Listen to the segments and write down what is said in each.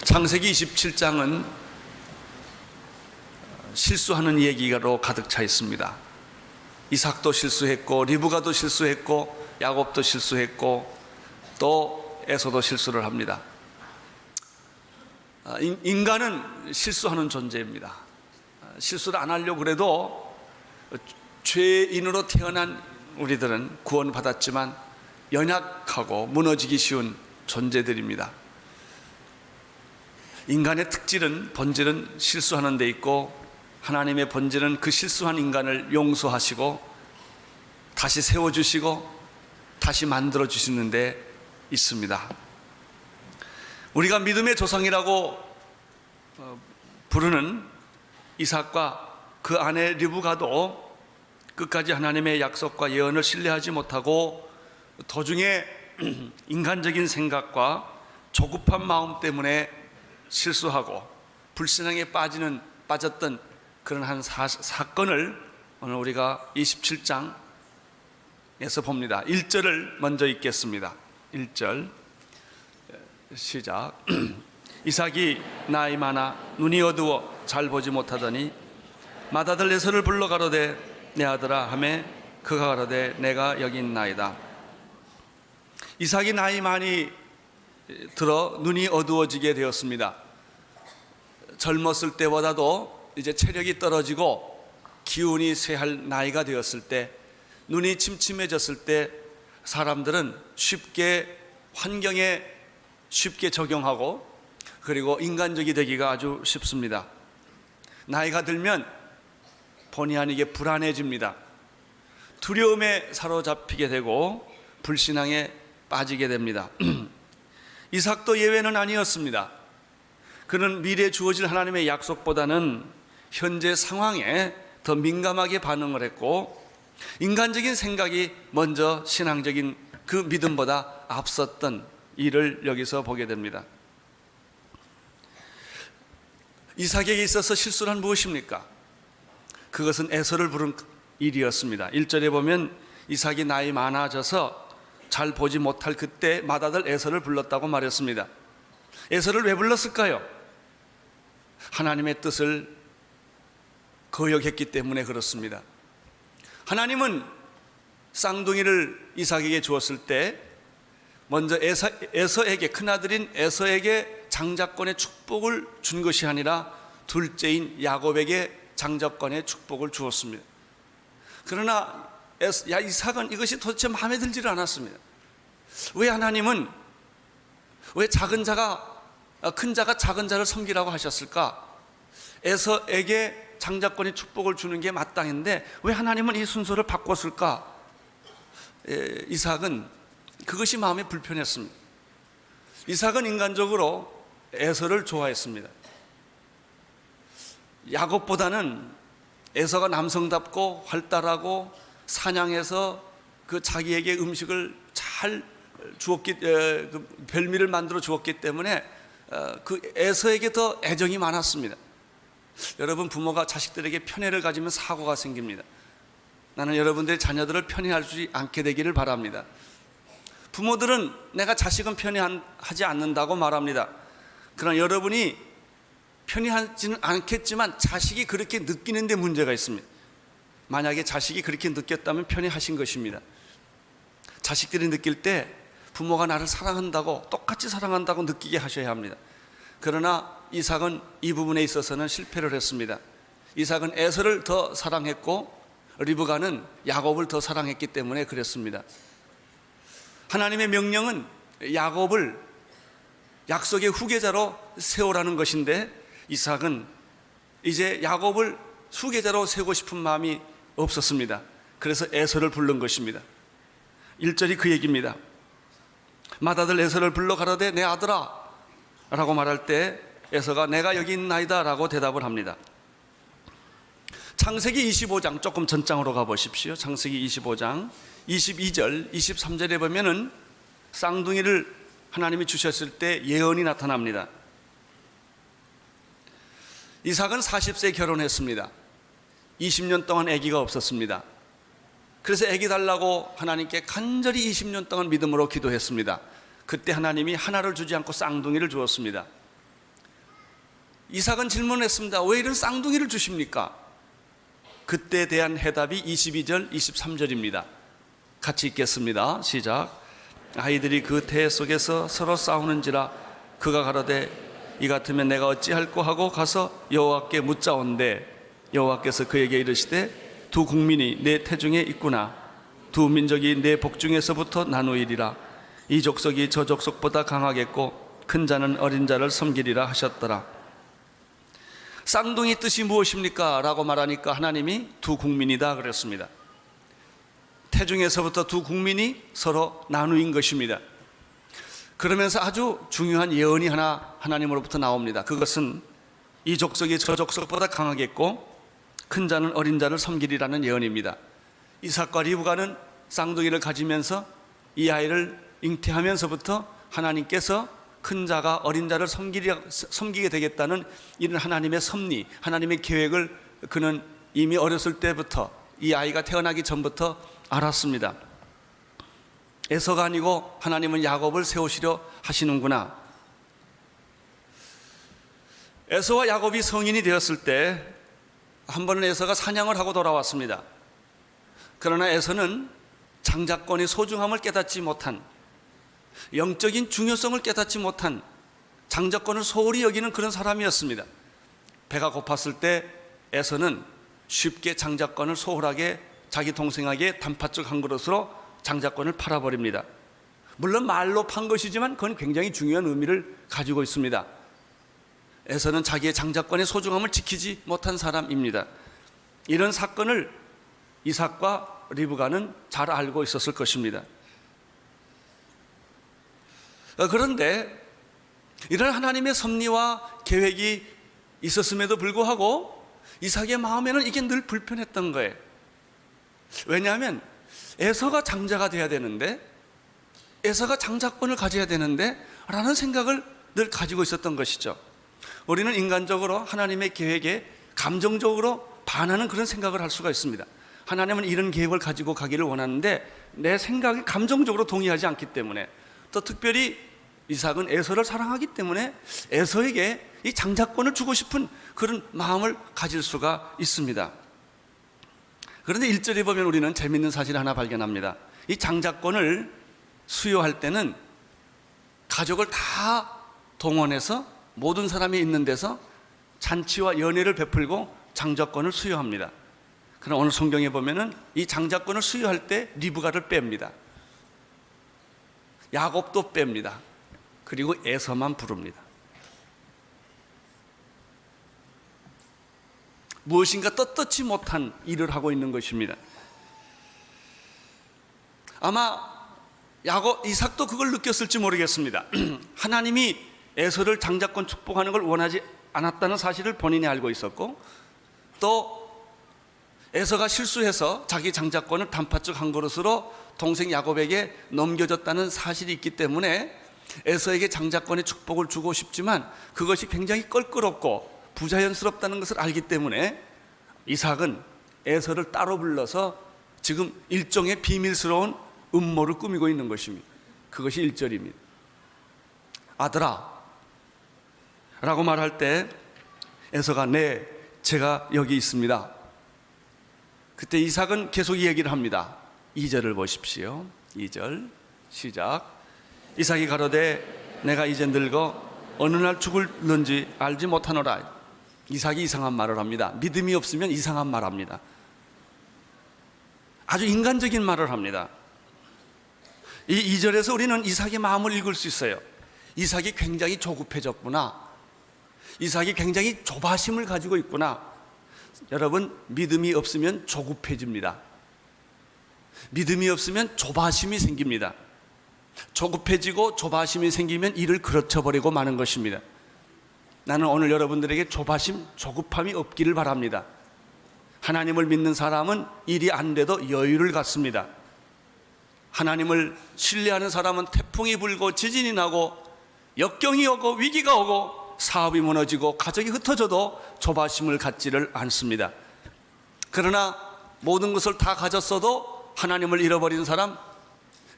창세기 27장은 실수하는 얘기로 가득 차 있습니다. 이삭도 실수했고 리브가도 실수했고 야곱도 실수했고 또 에서도 실수를 합니다. 인간은 실수하는 존재입니다. 실수를 안 하려고 그래도 죄인으로 태어난 우리들은 구원받았지만 연약하고 무너지기 쉬운 존재들입니다. 인간의 본질은 실수하는 데 있고 하나님의 본질은 그 실수한 인간을 용서하시고 다시 세워주시고 다시 만들어주시는 데 있습니다. 우리가 믿음의 조상이라고 부르는 이삭과 그 아내 리브가도 끝까지 하나님의 약속과 예언을 신뢰하지 못하고 도중에 인간적인 생각과 조급한 마음 때문에 실수하고 불신앙에 빠졌던 그런 한 사건을 오늘 우리가 27장에서 봅니다. 1절을 먼저 읽겠습니다. 1절 시작. 이삭이 나이 많아 눈이 어두워 잘 보지 못하더니 맏아들 에서를 불러 가로되 내 아들아 하매 그가 가로되 내가 여기 있나이다. 이삭이 나이 많이 들어 눈이 어두워지게 되었습니다. 젊었을 때보다도 이제 체력이 떨어지고 기운이 쇠할 나이가 되었을 때, 눈이 침침해졌을 때 사람들은 환경에 쉽게 적용하고 그리고 인간적이 되기가 아주 쉽습니다. 나이가 들면 본의 아니게 불안해집니다. 두려움에 사로잡히게 되고 불신앙에 빠지게 됩니다. 이삭도 예외는 아니었습니다. 그는 미래에 주어질 하나님의 약속보다는 현재 상황에 더 민감하게 반응을 했고 인간적인 생각이 먼저 신앙적인 그 믿음보다 앞섰던 일을 여기서 보게 됩니다. 이삭에게 있어서 실수란 무엇입니까? 그것은 에서를 부른 일이었습니다. 1절에 보면 이삭이 나이 많아져서 잘 보지 못할 그때 맏아들 에서를 불렀다고 말했습니다. 에서를 왜 불렀을까요? 하나님의 뜻을 거역했기 때문에 그렇습니다. 하나님은 쌍둥이를 이삭에게 주었을 때 먼저 에서에게, 큰아들인 에서에게 장자권의 축복을 준 것이 아니라 둘째인 야곱에게 장자권의 축복을 주었습니다. 그러나 이삭은 이것이 도대체 마음에 들지를 않았습니다. 왜 하나님은 왜 큰 자가 작은 자를 섬기라고 하셨을까? 에서에게 장자권의 축복을 주는 게 마땅한데 왜 하나님은 이 순서를 바꿨을까? 이삭은 그것이 마음에 불편했습니다. 이삭은 인간적으로 에서를 좋아했습니다. 야곱보다는 에서가 남성답고 활달하고 사냥해서 그 자기에게 음식을 잘 주었기, 별미를 만들어 주었기 때문에 그 에서에게 더 애정이 많았습니다. 여러분, 부모가 자식들에게 편애를 가지면 사고가 생깁니다. 나는 여러분들의 자녀들을 편애하지 않게 되기를 바랍니다. 부모들은 내가 자식은 편애하지 않는다고 말합니다. 그러나 여러분이 편애하지는 않겠지만 자식이 그렇게 느끼는 데 문제가 있습니다. 만약에 자식이 그렇게 느꼈다면 편애하신 것입니다. 자식들이 느낄 때 부모가 나를 사랑한다고, 똑같이 사랑한다고 느끼게 하셔야 합니다. 그러나 이삭은 이 부분에 있어서는 실패를 했습니다. 이삭은 에서를 더 사랑했고 리브가는 야곱을 더 사랑했기 때문에 그랬습니다. 하나님의 명령은 야곱을 약속의 후계자로 세우라는 것인데 이삭은 이제 야곱을 후계자로 세우고 싶은 마음이 없었습니다. 그래서 에서를 부른 것입니다. 1절이 그 얘기입니다. 맏아들 에서를 불러 가로되 내 아들아 라고 말할 때 에서가 내가 여기 있나이다 라고 대답을 합니다. 창세기 25장 조금 전장으로 가보십시오. 창세기 25장 22절 23절에 보면은 쌍둥이를 하나님이 주셨을 때 예언이 나타납니다. 이삭은 40세에 결혼했습니다. 20년 동안 아기가 없었습니다. 그래서 아기 달라고 하나님께 간절히 20년 동안 믿음으로 기도했습니다. 그때 하나님이 하나를 주지 않고 쌍둥이를 주었습니다. 이삭은 질문했습니다. 왜 이런 쌍둥이를 주십니까? 그때 대한 해답이 22절, 23절입니다. 같이 읽겠습니다. 시작. 아이들이 그 태 속에서 서로 싸우는지라 그가 가로되 이 같으면 내가 어찌할꼬 하고 가서 여호와께 묻자온대 여호와께서 그에게 이르시되 두 국민이 내 태중에 있구나. 두 민족이 내 복중에서부터 나누이리라. 이 족속이 저 족속보다 강하겠고 큰 자는 어린 자를 섬기리라 하셨더라. 쌍둥이 뜻이 무엇입니까? 라고 말하니까 하나님이 두 국민이다 그랬습니다. 태중에서부터 두 국민이 서로 나누인 것입니다. 그러면서 아주 중요한 예언이 하나 하나님으로부터 나옵니다. 그것은 이 족속이 저 족속보다 강하겠고 큰 자는 어린 자를 섬기리라는 예언입니다. 이삭과 리브가는 쌍둥이를 가지면서 이 아이를 잉태하면서부터 하나님께서 큰 자가 어린 자를 섬기게 되겠다는 이런 하나님의 섭리, 하나님의 계획을 그는 이미 어렸을 때부터 이 아이가 태어나기 전부터 알았습니다. 에서가 아니고 하나님은 야곱을 세우시려 하시는구나. 에서와 야곱이 성인이 되었을 때 한 번은 에서가 사냥을 하고 돌아왔습니다. 그러나 에서는 장자권의 소중함을 깨닫지 못한, 영적인 중요성을 깨닫지 못한, 장자권을 소홀히 여기는 그런 사람이었습니다. 배가 고팠을 때 에서는 쉽게 장자권을 소홀하게 자기 동생에게 단팥죽 한 그릇으로 장자권을 팔아버립니다. 물론 말로 판 것이지만 그건 굉장히 중요한 의미를 가지고 있습니다. 에서는 자기의 장자권의 소중함을 지키지 못한 사람입니다. 이런 사건을 이삭과 리브가는 잘 알고 있었을 것입니다. 그런데 이런 하나님의 섭리와 계획이 있었음에도 불구하고 이삭의 마음에는 이게 늘 불편했던 거예요. 왜냐하면 에서가 장자가 돼야 되는데, 에서가 장자권을 가져야 되는데 라는 생각을 늘 가지고 있었던 것이죠. 우리는 인간적으로 하나님의 계획에 감정적으로 반하는 그런 생각을 할 수가 있습니다. 하나님은 이런 계획을 가지고 가기를 원하는데 내 생각에 감정적으로 동의하지 않기 때문에, 또 특별히 이삭은 에서를 사랑하기 때문에 에서에게 이 장자권을 주고 싶은 그런 마음을 가질 수가 있습니다. 그런데 1절에 보면 우리는 재미있는 사실을 하나 발견합니다. 이 장자권을 수여할 때는 가족을 다 동원해서 모든 사람이 있는 데서 잔치와 연회를 베풀고 장자권을 수여합니다. 그러나 오늘 성경에 보면은 이 장자권을 수여할 때 리브가를 뺍니다. 야곱도 뺍니다. 그리고 에서만 부릅니다. 무엇인가 떳떳지 못한 일을 하고 있는 것입니다. 아마 이삭도 그걸 느꼈을지 모르겠습니다. 하나님이 에서를 장자권 축복하는 걸 원하지 않았다는 사실을 본인이 알고 있었고, 또 에서가 실수해서 자기 장자권을 단팥죽 한 그릇으로 동생 야곱에게 넘겨줬다는 사실이 있기 때문에 에서에게 장자권의 축복을 주고 싶지만 그것이 굉장히 껄끄럽고 부자연스럽다는 것을 알기 때문에 이삭은 에서를 따로 불러서 지금 일종의 비밀스러운 음모를 꾸미고 있는 것입니다. 그것이 1절입니다. 아들아 라고 말할 때 에서가 네, 제가 여기 있습니다. 그때 이삭은 계속 이 얘기를 합니다. 2절을 보십시오. 2절 시작. 이삭이 가로되 내가 이제 늙어 어느 날 죽을는지 알지 못하노라. 이삭이 이상한 말을 합니다. 믿음이 없으면 이상한 말 합니다. 아주 인간적인 말을 합니다. 이 2절에서 우리는 이삭의 마음을 읽을 수 있어요. 이삭이 굉장히 조급해졌구나. 이삭이 굉장히 조바심을 가지고 있구나. 여러분, 믿음이 없으면 조급해집니다. 믿음이 없으면 조바심이 생깁니다. 조급해지고 조바심이 생기면 일을 그르쳐버리고 마는 것입니다. 나는 오늘 여러분들에게 조바심, 조급함이 없기를 바랍니다. 하나님을 믿는 사람은 일이 안 돼도 여유를 갖습니다. 하나님을 신뢰하는 사람은 태풍이 불고 지진이 나고 역경이 오고 위기가 오고 사업이 무너지고 가족이 흩어져도 조바심을 갖지를 않습니다. 그러나 모든 것을 다 가졌어도 하나님을 잃어버린 사람,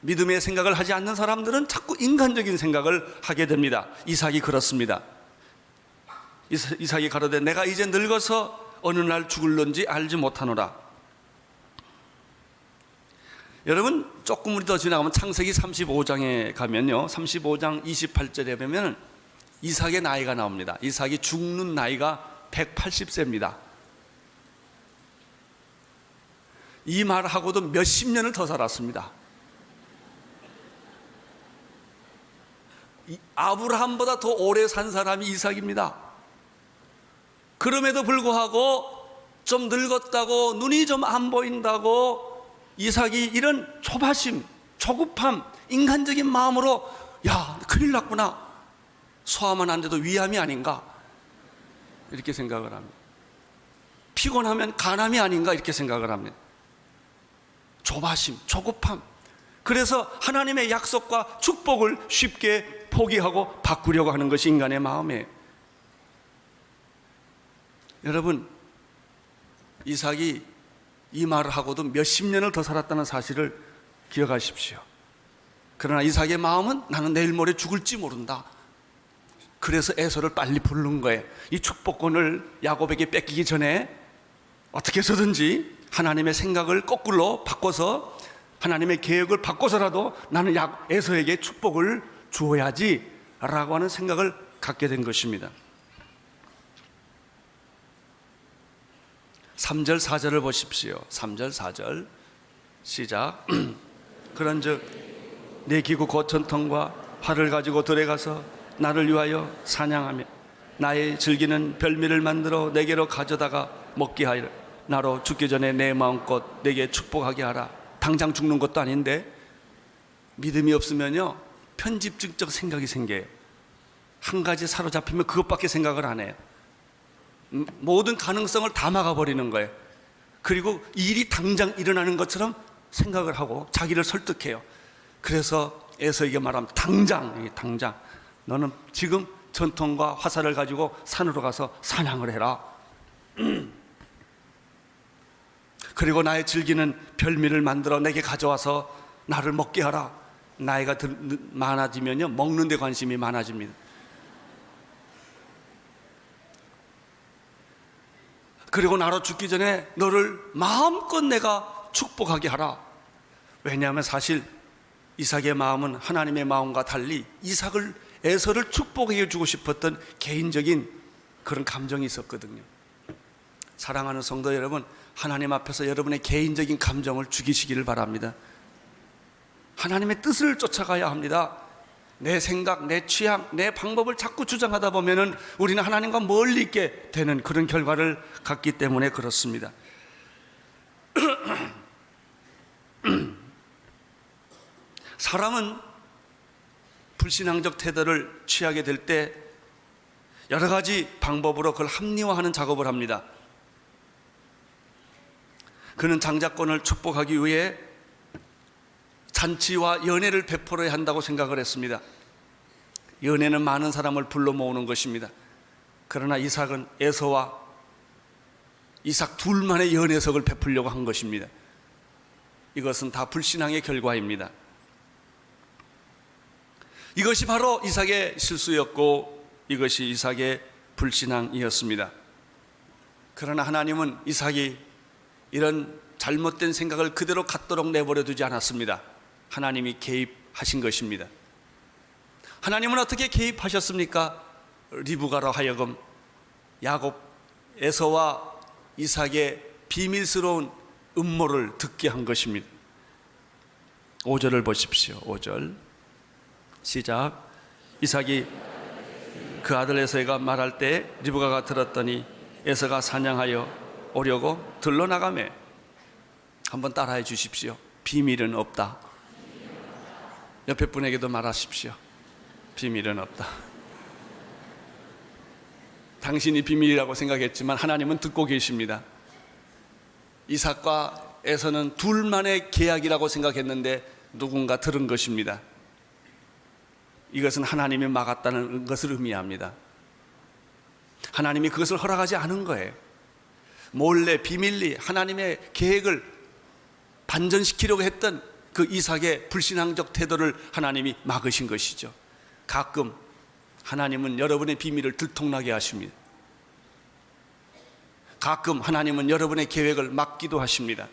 믿음의 생각을 하지 않는 사람들은 자꾸 인간적인 생각을 하게 됩니다. 이삭이 그렇습니다. 이삭이 가로되 내가 이제 늙어서 어느 날 죽을런지 알지 못하노라. 여러분 조금 우리 더 지나가면 창세기 35장에 가면요, 35장 28절에 보면 이삭의 나이가 나옵니다. 이삭이 죽는 나이가 180세입니다. 이 말하고도 몇십 년을 더 살았습니다. 아브라함보다 더 오래 산 사람이 이삭입니다. 그럼에도 불구하고 좀 늙었다고, 눈이 좀 안 보인다고 이삭이 이런 초바심, 조급함, 인간적인 마음으로 야, 큰일 났구나, 소아만 안 돼도 위암이 아닌가 이렇게 생각을 합니다. 피곤하면 간암이 아닌가 이렇게 생각을 합니다. 조바심, 조급함. 그래서 하나님의 약속과 축복을 쉽게 포기하고 바꾸려고 하는 것이 인간의 마음이에요. 여러분, 이삭이 이 말을 하고도 몇십 년을 더 살았다는 사실을 기억하십시오. 그러나 이삭의 마음은 나는 내일 모레 죽을지 모른다. 그래서 에서를 빨리 부른 거예요. 이 축복권을 야곱에게 뺏기기 전에 어떻게 해서든지 하나님의 생각을 거꾸로 바꿔서, 하나님의 계획을 바꿔서라도 나는 에서에게 축복을 주어야지 라고 하는 생각을 갖게 된 것입니다. 3절 4절을 보십시오. 3절 4절 시작. 그런즉 내 기구 곧 전통과 활을 가지고 들에 가서 나를 위하여 사냥하며 나의 즐기는 별미를 만들어 내게로 가져다가 먹게 하여 나로 죽기 전에 내 마음껏 내게 축복하게 하라. 당장 죽는 것도 아닌데 믿음이 없으면요, 편집증적 생각이 생겨요. 한 가지 사로잡히면 그것밖에 생각을 안 해요. 모든 가능성을 다 막아버리는 거예요. 그리고 일이 당장 일어나는 것처럼 생각을 하고 자기를 설득해요. 그래서 에서에게 말하면 당장 너는 지금 전통과 화살을 가지고 산으로 가서 사냥을 해라. 그리고 나의 즐기는 별미를 만들어 내게 가져와서 나를 먹게 하라. 나이가 많아지면요, 먹는 데 관심이 많아집니다. 그리고 나로 죽기 전에 너를 마음껏 내가 축복하게 하라. 왜냐하면 사실 이삭의 마음은 하나님의 마음과 달리 에서를 축복해 주고 싶었던 개인적인 그런 감정이 있었거든요. 사랑하는 성도 여러분, 하나님 앞에서 여러분의 개인적인 감정을 죽이시기를 바랍니다. 하나님의 뜻을 쫓아가야 합니다. 내 생각, 내 취향, 내 방법을 자꾸 주장하다 보면은 우리는 하나님과 멀리 있게 되는 그런 결과를 갖기 때문에 그렇습니다. 사람은 불신앙적 태도를 취하게 될 때 여러 가지 방법으로 그걸 합리화하는 작업을 합니다. 그는 장자권을 축복하기 위해 잔치와 연회를 베풀어야 한다고 생각을 했습니다. 연회는 많은 사람을 불러 모으는 것입니다. 그러나 이삭은 에서와 이삭 둘만의 연회석을 베풀려고 한 것입니다. 이것은 다 불신앙의 결과입니다. 이것이 바로 이삭의 실수였고 이것이 이삭의 불신앙이었습니다. 그러나 하나님은 이삭이 이런 잘못된 생각을 그대로 갖도록 내버려 두지 않았습니다. 하나님이 개입하신 것입니다. 하나님은 어떻게 개입하셨습니까? 리브가로 하여금 야곱, 에서와 이삭의 비밀스러운 음모를 듣게 한 것입니다. 5절을 보십시오. 5절 시작. 이삭이 그 아들 에서가 말할 때 리브가가 들었더니 에서가 사냥하여 오려고 들러나가매. 한번 따라해 주십시오. 비밀은 없다. 옆에 분에게도 말하십시오. 비밀은 없다. 당신이 비밀이라고 생각했지만 하나님은 듣고 계십니다. 이삭과 에서는 둘만의 계약이라고 생각했는데 누군가 들은 것입니다. 이것은 하나님이 막았다는 것을 의미합니다. 하나님이 그것을 허락하지 않은 거예요. 몰래 비밀리 하나님의 계획을 반전시키려고 했던 그 이삭의 불신앙적 태도를 하나님이 막으신 것이죠. 가끔 하나님은 여러분의 비밀을 들통나게 하십니다. 가끔 하나님은 여러분의 계획을 막기도 하십니다.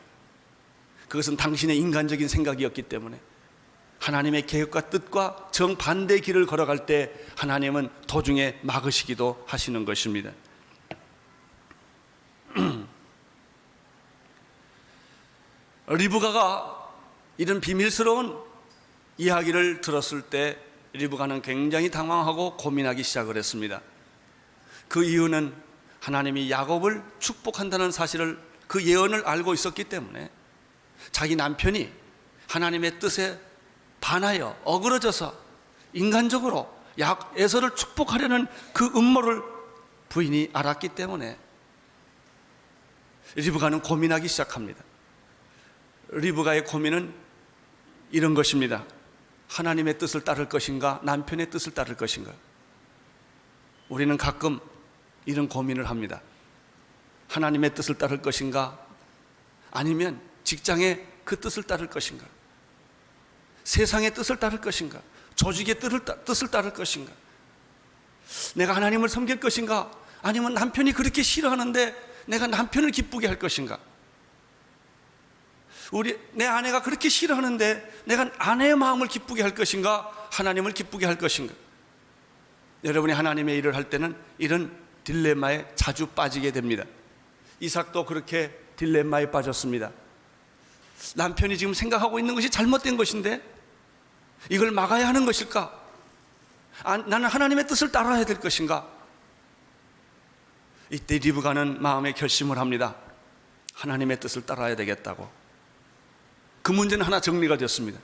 그것은 당신의 인간적인 생각이었기 때문에 하나님의 계획과 뜻과 정반대의 길을 걸어갈 때 하나님은 도중에 막으시기도 하시는 것입니다. 리브가가 이런 비밀스러운 이야기를 들었을 때 리브가는 굉장히 당황하고 고민하기 시작을 했습니다. 그 이유는 하나님이 야곱을 축복한다는 사실을, 그 예언을 알고 있었기 때문에 자기 남편이 하나님의 뜻에 반하여 어그러져서 인간적으로 에서를 축복하려는 그 음모를 부인이 알았기 때문에 리브가는 고민하기 시작합니다. 리브가의 고민은 이런 것입니다. 하나님의 뜻을 따를 것인가, 남편의 뜻을 따를 것인가. 우리는 가끔 이런 고민을 합니다. 하나님의 뜻을 따를 것인가, 아니면 직장의 그 뜻을 따를 것인가, 세상의 뜻을 따를 것인가, 조직의 뜻을 따를 것인가, 내가 하나님을 섬길 것인가, 아니면 남편이 그렇게 싫어하는데 내가 남편을 기쁘게 할 것인가, 내 아내가 그렇게 싫어하는데 내가 아내의 마음을 기쁘게 할 것인가, 하나님을 기쁘게 할 것인가. 여러분이 하나님의 일을 할 때는 이런 딜레마에 자주 빠지게 됩니다. 이삭도 그렇게 딜레마에 빠졌습니다. 남편이 지금 생각하고 있는 것이 잘못된 것인데 이걸 막아야 하는 것일까? 나는 하나님의 뜻을 따라야 될 것인가? 이때 리브가는 마음의 결심을 합니다. 하나님의 뜻을 따라야 되겠다고. 그 문제는 하나 정리가 됐습니다.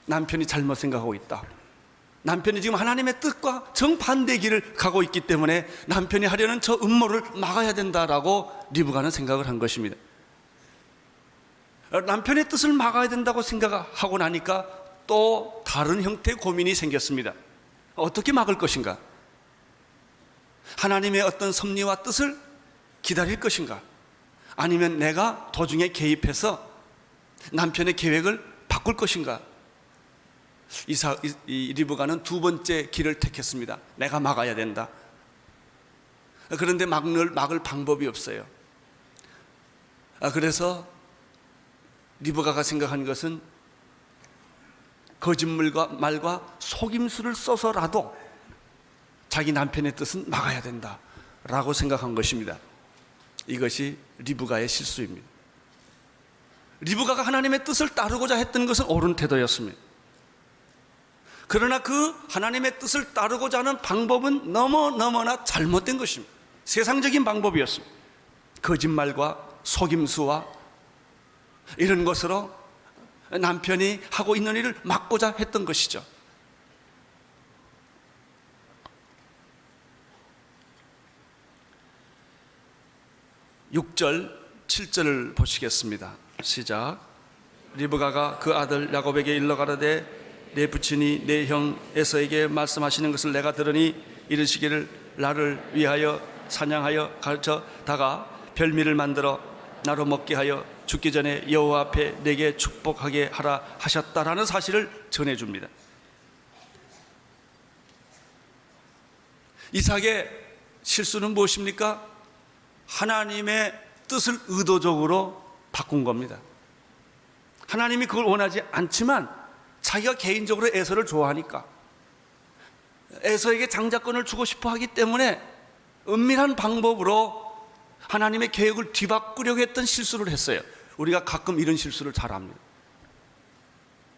남편이 잘못 생각하고 있다. 남편이 지금 하나님의 뜻과 정반대의 길을 가고 있기 때문에 남편이 하려는 저 음모를 막아야 된다라고 리브가는 생각을 한 것입니다. 남편의 뜻을 막아야 된다고 생각하고 나니까 또 다른 형태의 고민이 생겼습니다. 어떻게 막을 것인가? 하나님의 어떤 섭리와 뜻을 기다릴 것인가? 아니면 내가 도중에 개입해서 남편의 계획을 바꿀 것인가? 리브가는 두 번째 길을 택했습니다. 내가 막아야 된다. 그런데 막을 방법이 없어요. 그래서 리브가가 생각한 것은 거짓말과 속임수를 써서라도 자기 남편의 뜻은 막아야 된다라고 생각한 것입니다. 이것이 리브가의 실수입니다. 리브가가 하나님의 뜻을 따르고자 했던 것은 옳은 태도였습니다. 그러나 그 하나님의 뜻을 따르고자 하는 방법은 너무나 잘못된 것입니다. 세상적인 방법이었습니다. 거짓말과 속임수와 이런 것으로 남편이 하고 있는 일을 막고자 했던 것이죠. (6절) (7절을) 보시겠습니다. 시작. 리브가가 그 아들 야곱에게 일러 가라되 내 부친이 내 형 에서에게 말씀하시는 것을 내가 들으니 이르시기를 나를 위하여 사냥하여 가르쳐다가 별미를 만들어 나로 먹게 하여 죽기 전에 여호와 앞에 내게 축복하게 하라 하셨다라는 사실을 전해줍니다. 이삭의 실수는 무엇입니까? 하나님의 뜻을 의도적으로 바꾼 겁니다. 하나님이 그걸 원하지 않지만 자기가 개인적으로 에서를 좋아하니까 에서에게 장자권을 주고 싶어 하기 때문에 은밀한 방법으로 하나님의 계획을 뒤바꾸려고 했던 실수를 했어요. 우리가 가끔 이런 실수를 잘 합니다.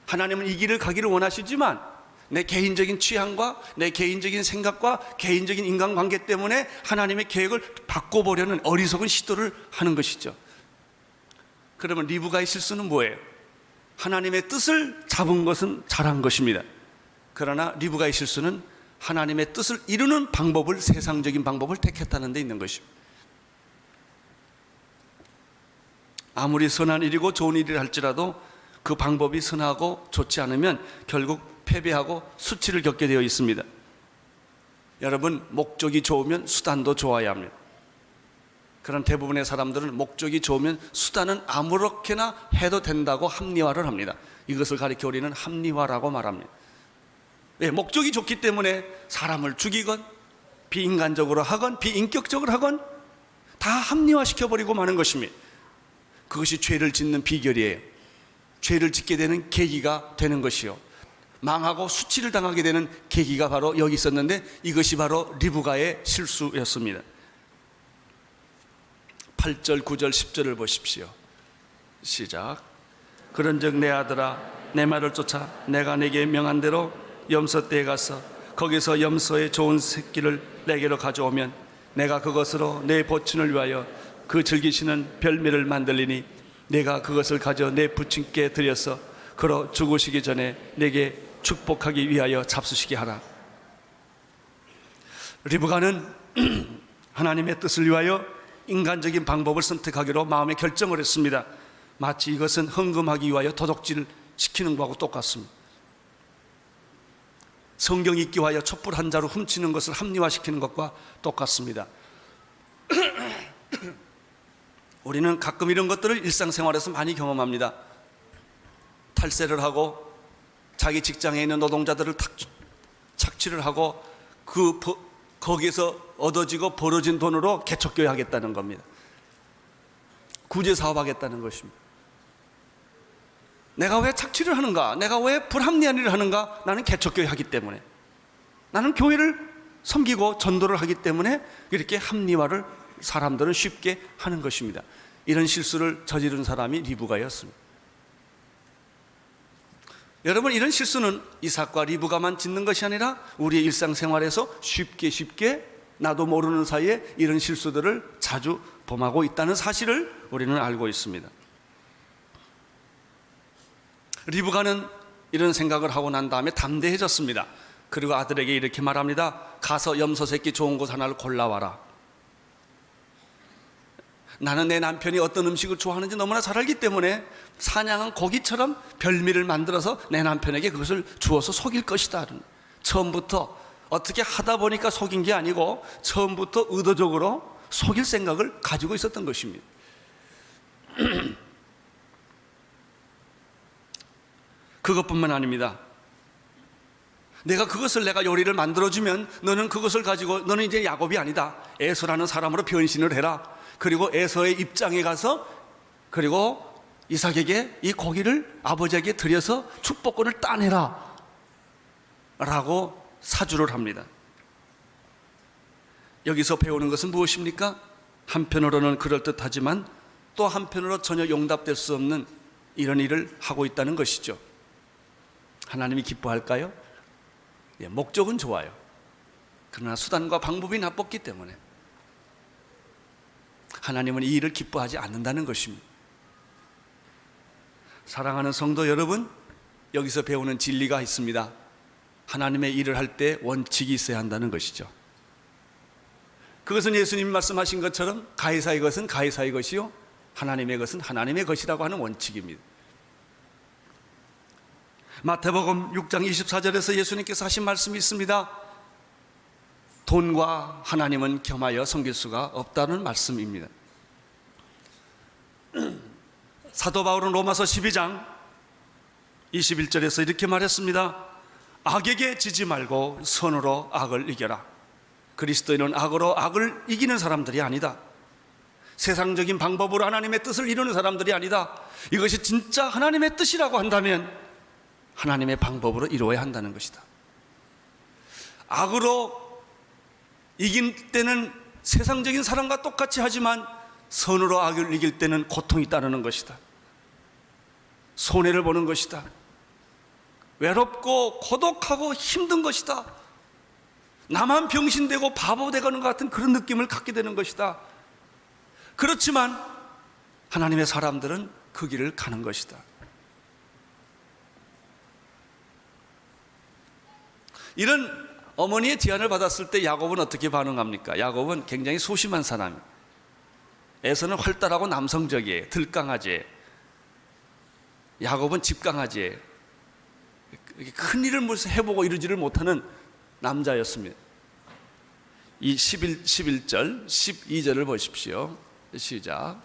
하나님은 이 길을 가기를 원하시지만 내 개인적인 취향과 내 개인적인 생각과 개인적인 인간관계 때문에 하나님의 계획을 바꿔보려는 어리석은 시도를 하는 것이죠. 그러면 리브가의 실수는 뭐예요? 하나님의 뜻을 잡은 것은 잘한 것입니다. 그러나 리브가의 실수는 하나님의 뜻을 이루는 방법을, 세상적인 방법을 택했다는 데 있는 것입니다. 아무리 선한 일이고 좋은 일을 할지라도 그 방법이 선하고 좋지 않으면 결국 패배하고 수치를 겪게 되어 있습니다. 여러분, 목적이 좋으면 수단도 좋아야 합니다. 그런 대부분의 사람들은 목적이 좋으면 수단은 아무렇게나 해도 된다고 합리화를 합니다. 이것을 가리켜 우리는 합리화라고 말합니다. 왜? 목적이 좋기 때문에 사람을 죽이건 비인간적으로 하건 비인격적으로 하건 다 합리화시켜버리고 마는 것입니다. 그것이 죄를 짓는 비결이에요. 죄를 짓게 되는 계기가 되는 것이요, 망하고 수치를 당하게 되는 계기가 바로 여기 있었는데, 이것이 바로 리브가의 실수였습니다. 8절, 9절, 10절을 보십시오. 시작. 그런즉 내 아들아, 내 말을 쫓아 내가 내게 명한 대로 염소떼에 가서 거기서 염소의 좋은 새끼를 내게로 가져오면 내가 그것으로 내 보친을 위하여 그 즐기시는 별미를 만들리니 내가 그것을 가져 내 부친께 드려서 그로 죽으시기 전에 내게 축복하기 위하여 잡수시게 하라. 리브가는 하나님의 뜻을 위하여 인간적인 방법을 선택하기로 마음의 결정을 했습니다. 마치 이것은 헌금하기 위하여 도둑질을 시키는 것하고 똑같습니다. 성경 읽기 위하여 촛불 한 자루 훔치는 것을 합리화시키는 것과 똑같습니다. 우리는 가끔 이런 것들을 일상생활에서 많이 경험합니다. 탈세를 하고 자기 직장에 있는 노동자들을 착취를 하고 거기에서 얻어지고 벌어진 돈으로 개척교회 하겠다는 겁니다. 구제사업 하겠다는 것입니다. 내가 왜 착취를 하는가? 내가 왜 불합리한 일을 하는가? 나는 개척교회 하기 때문에, 나는 교회를 섬기고 전도를 하기 때문에 이렇게 합리화를 사람들은 쉽게 하는 것입니다. 이런 실수를 저지른 사람이 리브가였습니다. 여러분, 이런 실수는 이삭과 리브가만 짓는 것이 아니라 우리의 일상생활에서 쉽게 나도 모르는 사이에 이런 실수들을 자주 범하고 있다는 사실을 우리는 알고 있습니다. 리브가는 이런 생각을 하고 난 다음에 담대해졌습니다. 그리고 아들에게 이렇게 말합니다. 가서 염소 새끼 좋은 것 하나를 골라와라. 나는 내 남편이 어떤 음식을 좋아하는지 너무나 잘 알기 때문에 사냥한 고기처럼 별미를 만들어서 내 남편에게 그것을 주어서 속일 것이다. 처음부터 어떻게 하다 보니까 속인 게 아니고 처음부터 의도적으로 속일 생각을 가지고 있었던 것입니다. 그것뿐만 아닙니다. 내가 요리를 만들어주면 너는 그것을 가지고 너는 이제 야곱이 아니다, 에서라는 사람으로 변신을 해라. 그리고 에서의 입장에 가서 그리고 이삭에게 이 고기를 아버지에게 드려서 축복권을 따내라 라고 사주를 합니다. 여기서 배우는 것은 무엇입니까? 한편으로는 그럴듯하지만 또 한편으로 전혀 용납될 수 없는 이런 일을 하고 있다는 것이죠. 하나님이 기뻐할까요? 예, 목적은 좋아요. 그러나 수단과 방법이 나빴기 때문에 하나님은 이 일을 기뻐하지 않는다는 것입니다. 사랑하는 성도 여러분, 여기서 배우는 진리가 있습니다. 하나님의 일을 할 때 원칙이 있어야 한다는 것이죠. 그것은 예수님이 말씀하신 것처럼 가이사의 것은 가이사의 것이요 하나님의 것은 하나님의 것이라고 하는 원칙입니다. 마태복음 6장 24절에서 예수님께서 하신 말씀이 있습니다. 돈과 하나님은 겸하여 섬길 수가 없다는 말씀입니다. 사도 바울은 로마서 12장 21절에서 이렇게 말했습니다. 악에게 지지 말고 선으로 악을 이겨라. 그리스도인은 악으로 악을 이기는 사람들이 아니다. 세상적인 방법으로 하나님의 뜻을 이루는 사람들이 아니다. 이것이 진짜 하나님의 뜻이라고 한다면 하나님의 방법으로 이루어야 한다는 것이다. 악으로 이길 때는 세상적인 사람과 똑같이 하지만 선으로 악을 이길 때는 고통이 따르는 것이다. 손해를 보는 것이다. 외롭고 고독하고 힘든 것이다. 나만 병신되고 바보 되가는 것 같은 그런 느낌을 갖게 되는 것이다. 그렇지만 하나님의 사람들은 그 길을 가는 것이다. 이런 어머니의 제안을 받았을 때 야곱은 어떻게 반응합니까? 야곱은 굉장히 소심한 사람이에요. 에서는 활달하고 남성적이에요. 들강아지예요. 야곱은 집강아지예요. 큰 일을 해보고 이루지를 못하는 남자였습니다. 이 11절 12절을 보십시오. 시작.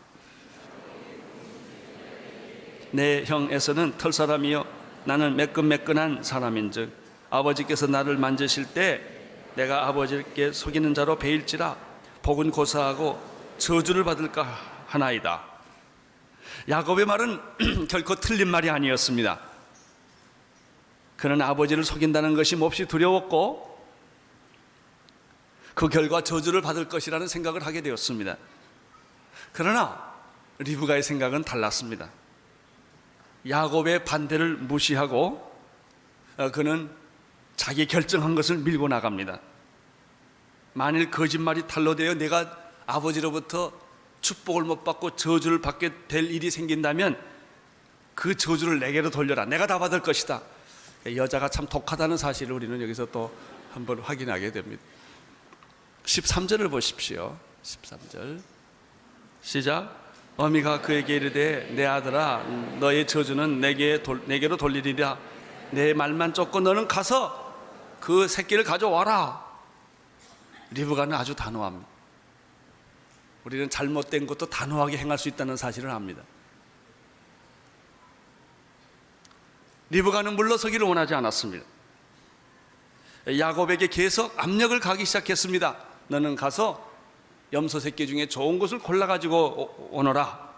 내 형 에서는 털사람이요 나는 매끈매끈한 사람인즉 아버지께서 나를 만지실 때 내가 아버지께 속이는 자로 베일지라 복은 고사하고 저주를 받을까 하나이다. 야곱의 말은 결코 틀린 말이 아니었습니다. 그는 아버지를 속인다는 것이 몹시 두려웠고 그 결과 저주를 받을 것이라는 생각을 하게 되었습니다. 그러나 리브가의 생각은 달랐습니다. 야곱의 반대를 무시하고 그는 자기 결정한 것을 밀고 나갑니다. 만일 거짓말이 탄로되어 내가 아버지로부터 축복을 못 받고 저주를 받게 될 일이 생긴다면 그 저주를 내게로 돌려라. 내가 다 받을 것이다. 여자가 참 독하다는 사실을 우리는 여기서 또 한번 확인하게 됩니다. 13절을 보십시오. 13절 시작. 어미가 그에게 이르되 내 아들아 너의 저주는 내게로 돌리리라. 내 말만 쫓고 너는 가서 그 새끼를 가져와라. 리브가는 아주 단호합니다. 우리는 잘못된 것도 단호하게 행할 수 있다는 사실을 압니다. 리브가는 물러서기를 원하지 않았습니다. 야곱에게 계속 압력을 가기 시작했습니다. 너는 가서 염소 새끼 중에 좋은 것을 골라가지고 오너라.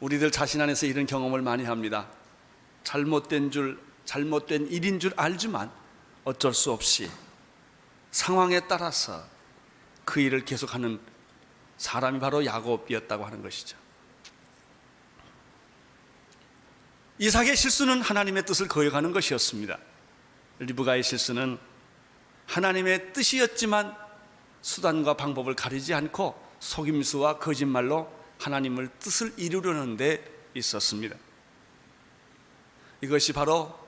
우리들 자신 안에서 이런 경험을 많이 합니다. 잘못된 일인 줄 알지만 어쩔 수 없이 상황에 따라서 그 일을 계속하는 사람이 바로 야곱이었다고 하는 것이죠. 이삭의 실수는 하나님의 뜻을 거역하는 것이었습니다. 리브가의 실수는 하나님의 뜻이었지만 수단과 방법을 가리지 않고 속임수와 거짓말로 하나님의 뜻을 이루려는 데 있었습니다. 이것이 바로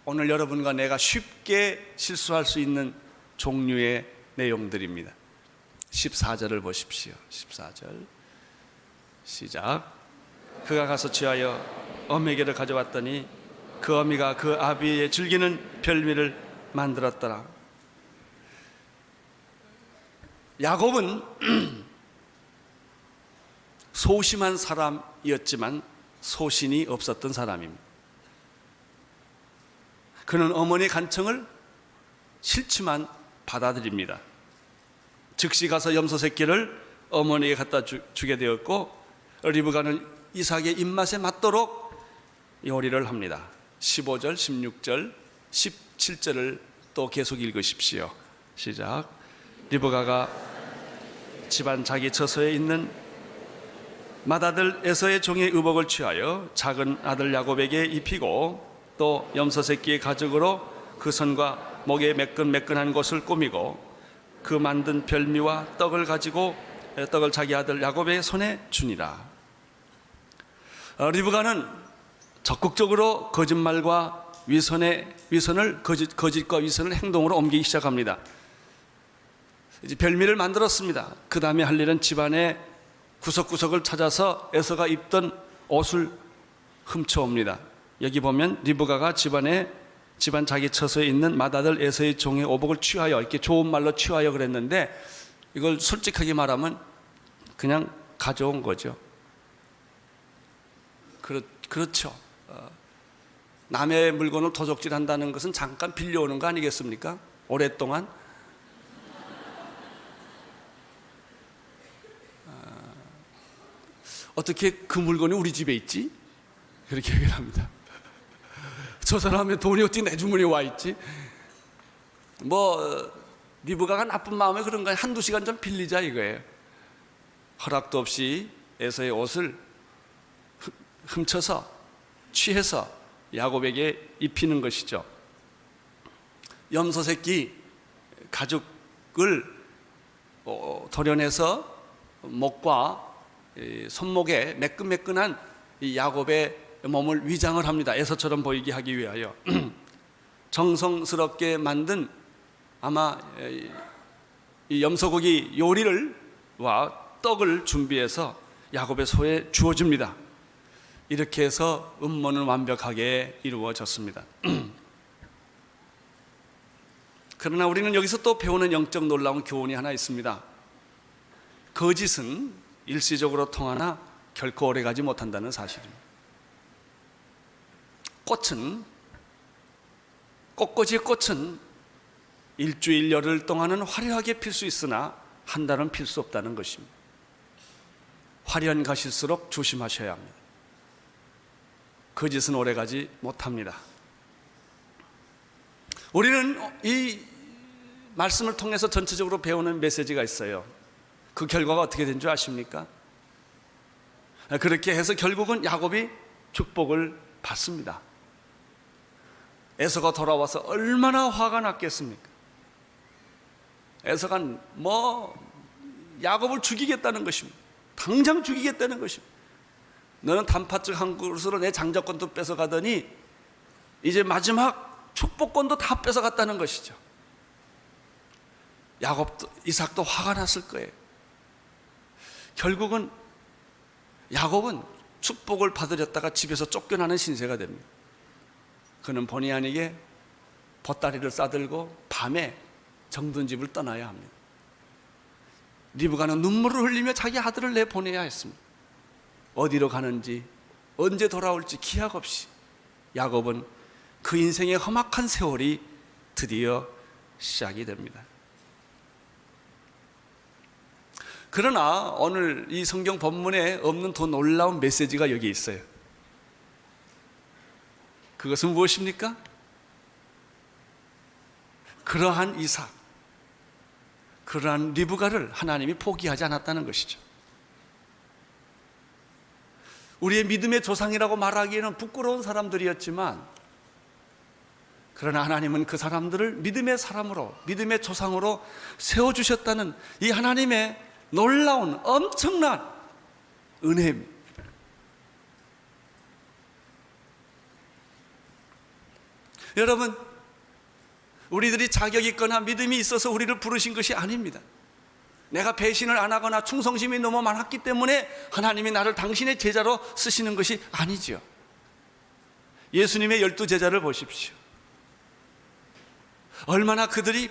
오늘 여러분과 내가 쉽게 실수할 수 있는 종류의 내용들입니다. 14절을 보십시오. 14절 시작. 그가 가서 취하여 어미에게를 가져왔더니 그 어미가 그 아비의 즐기는 별미를 만들었더라. 야곱은 소심한 사람이었지만 소신이 없었던 사람입니다. 그는 어머니의 간청을 싫지만 받아들입니다. 즉시 가서 염소 새끼를 어머니에게 갖다 주게 되었고 리브가는 이삭의 입맛에 맞도록 요리를 합니다. 15절, 16절, 17절을 또 계속 읽으십시오. 시작. 리브가가 집안 자기 처소에 있는 맏아들 에서의 종의 의복을 취하여 작은 아들 야곱에게 입히고 또 염소 새끼의 가죽으로 그 손과 목에 매끈매끈한 곳을 꾸미고 그 만든 별미와 떡을 가지고 떡을 자기 아들 야곱의 손에 주니라. 리브가는 적극적으로 거짓말과 거짓과 위선을 행동으로 옮기기 시작합니다. 이제 별미를 만들었습니다. 그 다음에 할 일은 집안의 구석구석을 찾아서 에서가 입던 옷을 훔쳐옵니다. 여기 보면 리브가가 집안 자기 처소에 있는 맏아들 에서의 종의 오복을 취하여, 이렇게 좋은 말로 취하여 그랬는데 이걸 솔직하게 말하면 그냥 가져온 거죠. 그렇죠. 남의 물건을 도적질한다는 것은 잠깐 빌려오는 거 아니겠습니까? 오랫동안. 어떻게 그 물건이 우리 집에 있지? 그렇게 얘기를 합니다. 저 사람의 돈이 어떻게 내 주머니에 와 있지? 리브가가 나쁜 마음에 그런 거 한두 시간 좀 빌리자 이거예요. 허락도 없이 에서의 옷을 훔쳐서 취해서 야곱에게 입히는 것이죠. 염소 새끼 가죽을 도려내서 목과 손목에 매끈매끈한 이 야곱의 몸을 위장을 합니다. 에서처럼 보이게 하기 위하여 정성스럽게 만든 아마 이 염소고기 요리와 떡을 준비해서 야곱의 소에 주어줍니다. 이렇게 해서 음모는 완벽하게 이루어졌습니다. 그러나 우리는 여기서 또 배우는 영적 놀라운 교훈이 하나 있습니다. 거짓은 일시적으로 통하나 결코 오래가지 못한다는 사실입니다. 꽃꽂이의 꽃은 일주일 열흘 동안은 화려하게 필 수 있으나 한 달은 필 수 없다는 것입니다. 화려한 가실수록 조심하셔야 합니다. 거짓은 오래가지 못합니다. 우리는 이 말씀을 통해서 전체적으로 배우는 메시지가 있어요. 그 결과가 어떻게 된 줄 아십니까? 그렇게 해서 결국은 야곱이 축복을 받습니다. 에서가 돌아와서 얼마나 화가 났겠습니까? 에서가 야곱을 죽이겠다는 것입니다. 당장 죽이겠다는 것입니다. 너는 단팥죽 한 그릇으로 내 장자권도 뺏어가더니 이제 마지막 축복권도 다 뺏어갔다는 것이죠. 야곱도 이삭도 화가 났을 거예요. 결국은 야곱은 축복을 받으렸다가 집에서 쫓겨나는 신세가 됩니다. 그는 본의 아니게 보따리를 싸들고 밤에 정든 집을 떠나야 합니다. 리브가는 눈물을 흘리며 자기 아들을 내보내야 했습니다. 어디로 가는지 언제 돌아올지 기약 없이 야곱은 그 인생의 험악한 세월이 드디어 시작이 됩니다. 그러나 오늘 이 성경 본문에 없는 더 놀라운 메시지가 여기 있어요. 그것은 무엇입니까? 그러한 이삭, 그러한 리브가를 하나님이 포기하지 않았다는 것이죠. 우리의 믿음의 조상이라고 말하기에는 부끄러운 사람들이었지만, 그러나 하나님은 그 사람들을 믿음의 사람으로, 믿음의 조상으로 세워주셨다는 이 하나님의 놀라운 엄청난 은혜입니다. 여러분, 우리들이 자격 있거나 믿음이 있어서 우리를 부르신 것이 아닙니다. 내가 배신을 안 하거나 충성심이 너무 많았기 때문에 하나님이 나를 당신의 제자로 쓰시는 것이 아니죠. 예수님의 12 제자를 보십시오. 얼마나 그들이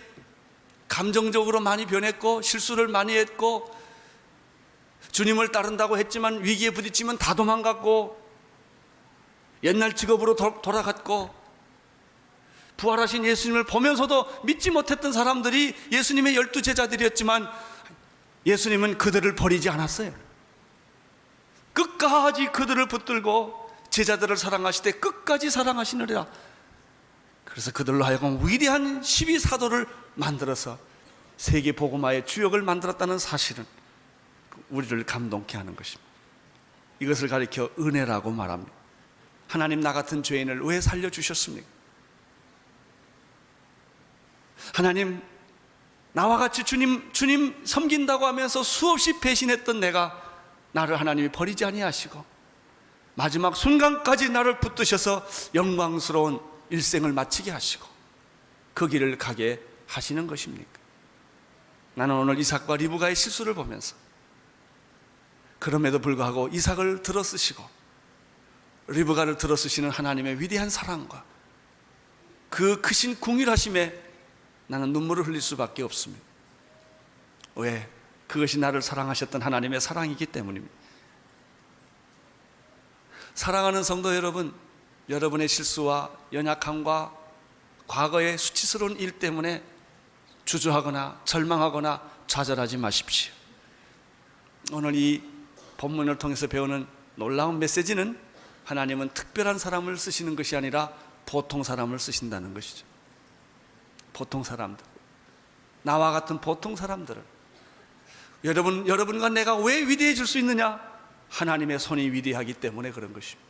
감정적으로 많이 변했고 실수를 많이 했고 주님을 따른다고 했지만 위기에 부딪히면 다 도망갔고 옛날 직업으로 돌아갔고 부활하신 예수님을 보면서도 믿지 못했던 사람들이 예수님의 12 제자들이었지만 예수님은 그들을 버리지 않았어요. 끝까지 그들을 붙들고 제자들을 사랑하시되 끝까지 사랑하시느라. 그래서 그들로 하여금 위대한 12사도를 만들어서 세계 복음화의 주역을 만들었다는 사실은 우리를 감동케 하는 것입니다. 이것을 가리켜 은혜라고 말합니다. 하나님, 나 같은 죄인을 왜 살려주셨습니까? 하나님, 나와 같이 주님 섬긴다고 하면서 수없이 배신했던 내가 나를 하나님이 버리지 아니하시고 마지막 순간까지 나를 붙드셔서 영광스러운 일생을 마치게 하시고 그 길을 가게 하시는 것입니까? 나는 오늘 이삭과 리브가의 실수를 보면서 그럼에도 불구하고 이삭을 들어쓰시고 리브가를 들어쓰시는 하나님의 위대한 사랑과 그 크신 궁휼하심에 나는 눈물을 흘릴 수밖에 없습니다. 왜? 그것이 나를 사랑하셨던 하나님의 사랑이기 때문입니다. 사랑하는 성도 여러분, 여러분의 실수와 연약함과 과거의 수치스러운 일 때문에 주저하거나 절망하거나 좌절하지 마십시오. 오늘 이 본문을 통해서 배우는 놀라운 메시지는 하나님은 특별한 사람을 쓰시는 것이 아니라 보통 사람을 쓰신다는 것이죠. 보통 사람들, 나와 같은 보통 사람들을, 여러분과 내가 왜 위대해질 수 있느냐? 하나님의 손이 위대하기 때문에 그런 것입니다.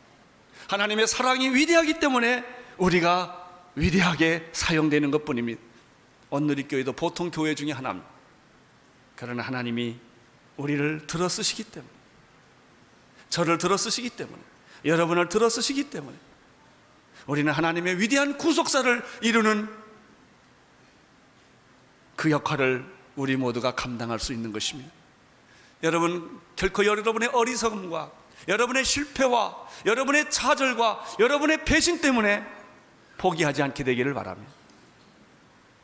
하나님의 사랑이 위대하기 때문에 우리가 위대하게 사용되는 것뿐입니다. 온누리교회도 보통 교회 중에 하나입니다. 그러나 하나님이 우리를 들어쓰시기 때문에, 저를 들어쓰시기 때문에, 여러분을 들어쓰시기 때문에 우리는 하나님의 위대한 구속사를 이루는 그 역할을 우리 모두가 감당할 수 있는 것입니다. 여러분, 결코 여러분의 어리석음과 여러분의 실패와 여러분의 좌절과 여러분의 배신 때문에 포기하지 않게 되기를 바랍니다.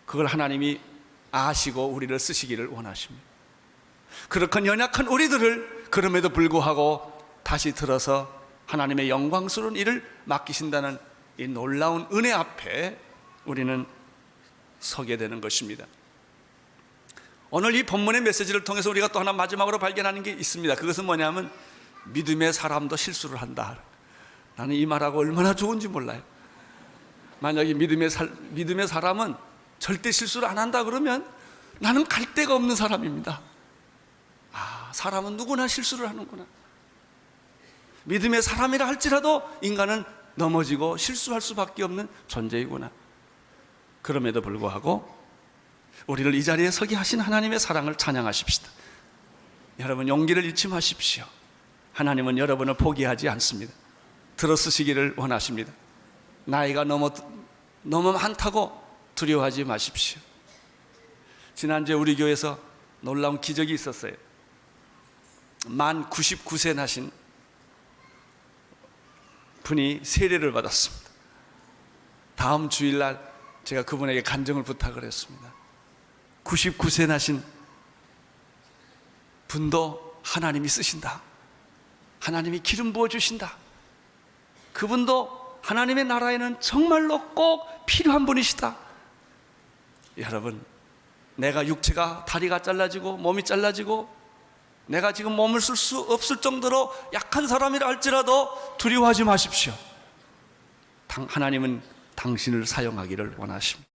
그걸 하나님이 아시고 우리를 쓰시기를 원하십니다. 그렇건 연약한 우리들을 그럼에도 불구하고 다시 들어서 하나님의 영광스러운 일을 맡기신다는 이 놀라운 은혜 앞에 우리는 서게 되는 것입니다. 오늘 이 본문의 메시지를 통해서 우리가 또 하나 마지막으로 발견하는 게 있습니다. 그것은 뭐냐면 믿음의 사람도 실수를 한다. 나는 이 말하고 얼마나 좋은지 몰라요. 만약에 믿음의 사람은 절대 실수를 안 한다 그러면 나는 갈 데가 없는 사람입니다. 사람은 누구나 실수를 하는구나. 믿음의 사람이라 할지라도 인간은 넘어지고 실수할 수밖에 없는 존재이구나. 그럼에도 불구하고 우리를 이 자리에 서게 하신 하나님의 사랑을 찬양하십시다. 여러분, 용기를 잃지 마십시오. 하나님은 여러분을 포기하지 않습니다. 들어쓰시기를 원하십니다. 나이가 너무 많다고 두려워하지 마십시오. 지난주에 우리 교회에서 놀라운 기적이 있었어요. 만 99세 나신 분이 세례를 받았습니다. 다음 주일날 제가 그분에게 간증을 부탁을 했습니다. 99세 나신 분도 하나님이 쓰신다. 하나님이 기름 부어주신다. 그분도 하나님의 나라에는 정말로 꼭 필요한 분이시다. 여러분, 내가 육체가 다리가 잘라지고 몸이 잘라지고 내가 지금 몸을 쓸 수 없을 정도로 약한 사람이라 할지라도 두려워하지 마십시오. 하나님은 당신을 사용하기를 원하십니다.